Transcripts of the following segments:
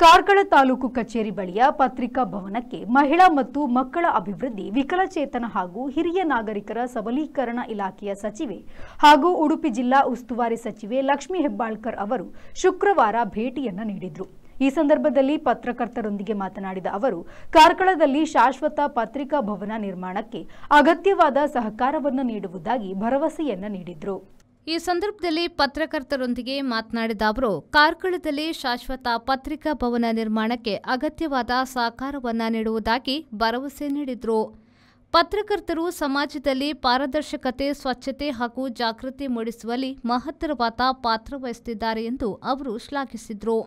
ಕಾರ್ಕಳ ತಾಲೂಕು ಕಚೇರಿ ಬಳಿಯ ಪತ್ರಿಕಾ ಭವನಕ್ಕೆ ಮಹಿಳಾ ಮತ್ತು ಮಕ್ಕಳ ಅಭಿವೃದ್ಧಿ, ವಿಕಲಚೇತನ ಹಾಗೂ ಹಿರಿಯ ನಾಗರಿಕರ ಸಬಲೀಕರಣ ಇಲಾಖೆಯ ಸಚಿವೆ ಹಾಗೂ ಉಡುಪಿ ಜಿಲ್ಲಾ ಉಸ್ತುವಾರಿ ಸಚಿವೆ ಲಕ್ಷ್ಮೀ ಹೆಬ್ಬಾಳ್ಕರ್ ಅವರು ಶುಕ್ರವಾರ ಭೇಟಿಯನ್ನು ನೀಡಿದರು. ಈ ಸಂದರ್ಭದಲ್ಲಿ ಪತ್ರಕರ್ತರೊಂದಿಗೆ ಮಾತನಾಡಿದ ಅವರು, ಕಾರ್ಕಳದಲ್ಲಿ ಶಾಶ್ವತ ಪತ್ರಿಕಾ ಭವನ ನಿರ್ಮಾಣಕ್ಕೆ ಅಗತ್ಯವಾದ ಸಹಕಾರವನ್ನು ನೀಡುವುದಾಗಿ ಭರವಸೆಯನ್ನು ನೀಡಿದರು. ಈ ಸಂದರ್ಭದಲ್ಲಿ ಪತ್ರಕರ್ತರೊಂದಿಗೆ ಮಾತನಾಡಿದ ಅವರು, ಕಾರ್ಕಳದಲ್ಲಿ ಶಾಶ್ವತ ಪತ್ರಿಕಾ ಭವನ ನಿರ್ಮಾಣಕ್ಕೆ ಅಗತ್ಯವಾದ ಸಹಕಾರವನ್ನು ನೀಡುವುದಾಗಿ ಭರವಸೆ ನೀಡಿದರು. ಪತ್ರಕರ್ತರು ಸಮಾಜದಲ್ಲಿ ಪಾರದರ್ಶಕತೆ, ಸ್ವಚ್ಛತೆ ಹಾಗೂ ಜಾಗೃತಿ ಮೂಡಿಸುವಲ್ಲಿ ಮಹತ್ತರವಾದ ಪಾತ್ರ ವಹಿಸುತ್ತಿದ್ದಾರೆ ಎಂದು ಅವರು ಶ್ಲಾಘಿಸಿದರು.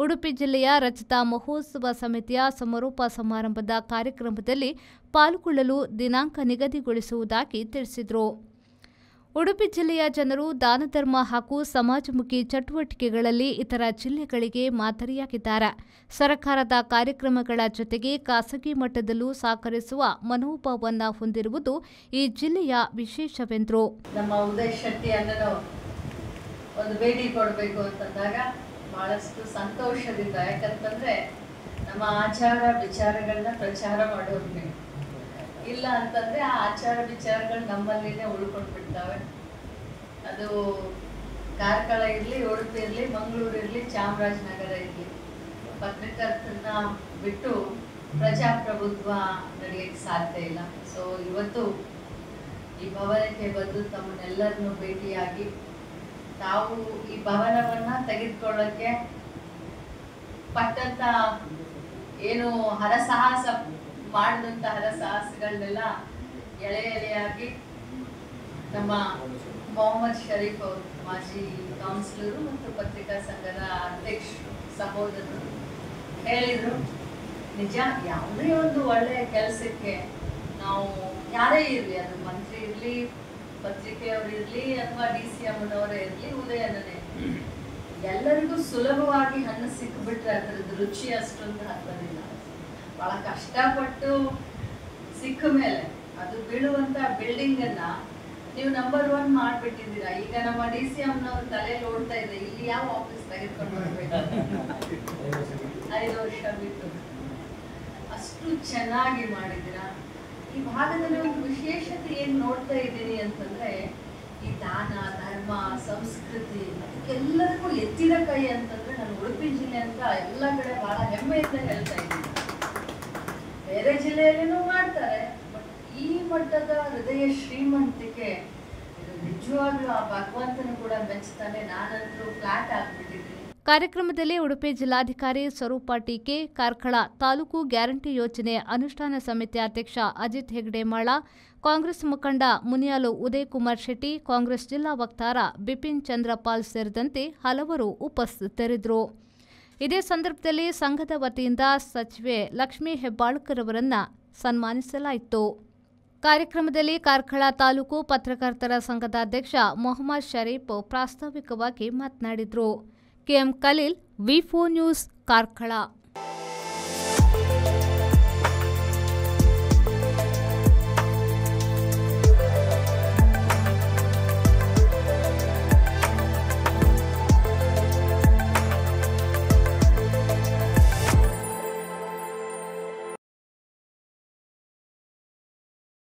ಉಡುಪಿ ಜಿಲ್ಲೆಯ ರಜತ ಮಹೋತ್ಸವ ಸಮಿತಿಯ ಸಮಾರೋಪ ಸಮಾರಂಭದ ಕಾರ್ಯಕ್ರಮದಲ್ಲಿ ಪಾಲ್ಗೊಳ್ಳಲು ದಿನಾಂಕ ನಿಗದಿಗೊಳಿಸುವುದಾಗಿ ತಿಳಿಸಿದರು. ಉಡುಪಿ ಜಿಲ್ಲೆಯ ಜನರು ದಾನ ಧರ್ಮ ಹಾಗೂ ಸಮಾಜಮುಖಿ ಚಟುವಟಿಕೆಗಳಲ್ಲಿ ಇತರ ಜಿಲ್ಲೆಗಳಿಗೆ ಮಾದರಿಯಾಗಿದ್ದಾರೆ. ಸರ್ಕಾರದ ಕಾರ್ಯಕ್ರಮಗಳ ಜೊತೆಗೆ ಖಾಸಗಿ ಮಟ್ಟದಲ್ಲೂ ಸಹಕರಿಸುವ ಮನೋಭಾವವನ್ನು ಹೊಂದಿರುವುದು ಈ ಜಿಲ್ಲೆಯ ವಿಶೇಷವೆಂದರು. ನಮ್ಮ ಉದಯ್ ಶೆಟ್ಟಿ ಅಣ್ಣನು ಒಂದು ಭೇಟಿ ಕೊಡಬೇಕು ಅಂತಂದಾಗ ಬಹಳಷ್ಟು ಸಂತೋಷದಿಂದ, ಯಾಕಂತಂದ್ರೆ ನಮ್ಮ ಆಚಾರ ವಿಚಾರಗಳನ್ನ ಪ್ರಚಾರ ಮಾಡೋರು ನೀವು. ಇಲ್ಲ ಅಂತಂದ್ರೆ ಆ ಆಚಾರ ವಿಚಾರಗಳು ನಮ್ಮಲ್ಲಿನೇ ಉಳ್ಕೊಂಡು ಬಿಡ್ತಾವೆ. ಅದು ಕಾರ್ಕಳ ಇರಲಿ, ಉಡುಪಿ ಇರಲಿ, ಮಂಗಳೂರು ಇರಲಿ, ಚಾಮರಾಜನಗರ ಇರಲಿ, ಪತ್ರಕರ್ತರನ್ನ ಬಿಟ್ಟು ಪ್ರಜಾಪ್ರಭುತ್ವ ನಡೆಯಕ್ಕೆ ಸಾಧ್ಯ ಇಲ್ಲ. ಸೊ ಇವತ್ತು ಈ ಭವನಕ್ಕೆ ಬಂದು ತಮ್ಮನ್ನೆಲ್ಲರನ್ನು ಭೇಟಿಯಾಗಿ ತಾವು ಈ ಭವನವನ್ನ ತೆಗೆದುಕೊಳ್ಳಕ್ಕೆ ಪಟ್ಟಂತ ಏನು ಹರಸಾಹಸ ಮಾಡಿದಂತ ಹರಸಾಹಸಗಳನ್ನೆಲ್ಲ ಎಳೆ ಎಳೆಯಾಗಿ ನಮ್ಮ ಮೊಹಮ್ಮದ್ ಶರೀಫ್ ಅವರು, ಮಾಜಿ ಕೌನ್ಸಿಲರು ಮತ್ತು ಪತ್ರಿಕಾ ಸಂಘದ ಅಧ್ಯಕ್ಷರು, ಸಹೋದರರು ಹೇಳಿದ್ರು, ನಿಜ ಯಾವುದೇ ಒಂದು ಒಳ್ಳೆಯ ಕೆಲಸಕ್ಕೆ ನಾವು ಯಾರೇ ಇರಲಿ, ಅದು ಮಂತ್ರಿ ಇರಲಿ, ಪತ್ರಿಕೆಯವರು ಇರಲಿ, ಅಥವಾ DCM ಅವರೇ ಇರಲಿ, ಉದಯನೇ ಎಲ್ಲರಿಗೂ ಸುಲಭವಾಗಿ ಹಣ್ಣು ಸಿಕ್ಬಿಟ್ರೆ ಅದರದ್ದು ರುಚಿ ಅಷ್ಟೊಂದು ಹತ್ತದಿಲ್ಲ. ಬಹಳ ಕಷ್ಟಪಟ್ಟು ಸಿಕ್ಕ ಮೇಲೆ ಅದು ಬೀಳುವಂತ ಬಿಲ್ಡಿಂಗ್ ಅನ್ನ ನೀವು ನಂಬರ್ 1 ಮಾಡ್ಬಿಟ್ಟಿದ್ದೀರಾ. ಈಗ ನಮ್ಮ DCM ನವರು ತಲೆಯಲ್ಲಿ ಓಡ್ತಾ ಇದೆ, ಇಲ್ಲಿ ಯಾವ ಆಫೀಸ್ ತೆಗೆದುಕೊಂಡು ಬರ್ಬೇಕು, 5 ವರ್ಷ ಬಿಟ್ಟು ಅಷ್ಟು ಚೆನ್ನಾಗಿ ಮಾಡಿದ್ದೀರಾ. ಈ ಭಾಗದಲ್ಲಿ ಒಂದು ವಿಶೇಷತೆ ಏನ್ ನೋಡ್ತಾ ಇದ್ದೀನಿ ಅಂತಂದ್ರೆ, ಈ ದಾನ ಧರ್ಮ ಸಂಸ್ಕೃತಿ ಅದಕ್ಕೆಲ್ಲರಿಗೂ ಎತ್ತಿದ ಕೈ ಅಂತಂದ್ರೆ ನಾನು ಉಡುಪಿ ಜಿಲ್ಲೆ ಅಂತ ಎಲ್ಲ ಕಡೆ ಬಹಳ ಹೆಮ್ಮೆಯಿಂದ ಹೇಳ್ತಾ ಇದ್ದೀನಿ. ಬೇರೆ ಜಿಲ್ಲೆಯಲ್ಲೇನೂ ಮಾಡ್ತಾರೆ, ಬಟ್ ಈ ಮಟ್ಟದ ಹೃದಯ ಶ್ರೀಮಂತಿಕೆ ಇದು ನಿಜವಾಗ್ಲೂ ಆ ಭಗವಂತನು ಕೂಡ ಮೆಚ್ಚುತ್ತಾನೆ. ನಾನಂತೂ ಫ್ಲಾಟ್ ಆಗ್ಬಿಟ್ಟಿದ್ದೀನಿ. ಕಾರ್ಯಕ್ರಮದಲ್ಲಿ ಉಡುಪಿ ಜಿಲ್ಲಾಧಿಕಾರಿ ಸ್ವರೂಪ ಟೀಕೆ, ಕಾರ್ಕಳ ತಾಲೂಕು ಗ್ಯಾರಂಟಿ ಯೋಜನೆ ಅನುಷ್ಠಾನ ಸಮಿತಿ ಅಧ್ಯಕ್ಷ ಅಜಿತ್ ಹೆಗ್ಡೆಮಾಳ, ಕಾಂಗ್ರೆಸ್ ಮುಖಂಡ ಮುನಿಯಾಲು ಉದಯ್ ಕುಮಾರ್ ಶೆಟ್ಟಿ, ಕಾಂಗ್ರೆಸ್ ಜಿಲ್ಲಾ ವಕ್ತಾರ ಬಿಪಿನ್ ಚಂದ್ರಪಾಲ್ ಸೇರಿದಂತೆ ಹಲವರು ಉಪಸ್ಥಿತರಿದ್ದರು. ಇದೇ ಸಂದರ್ಭದಲ್ಲಿ ಸಂಘದ ವತಿಯಿಂದ ಸಚಿವೆ ಲಕ್ಷ್ಮೀ ಹೆಬ್ಬಾಳ್ಕರ್ ಅವರನ್ನು ಸನ್ಮಾನಿಸಲಾಯಿತು. ಕಾರ್ಯಕ್ರಮದಲ್ಲಿ ಕಾರ್ಕಳ ತಾಲೂಕು ಪತ್ರಕರ್ತರ ಸಂಘದ ಅಧ್ಯಕ್ಷ ಮೊಹಮ್ಮದ್ ಶರೀಫ್ ಪ್ರಾಸ್ತಾವಿಕವಾಗಿ ಮಾತನಾಡಿದರು. ಕೆಎಂ ಖಲೀಲ್, ವಿ4 ನ್ಯೂಸ್, ಕಾರ್ಕಳ.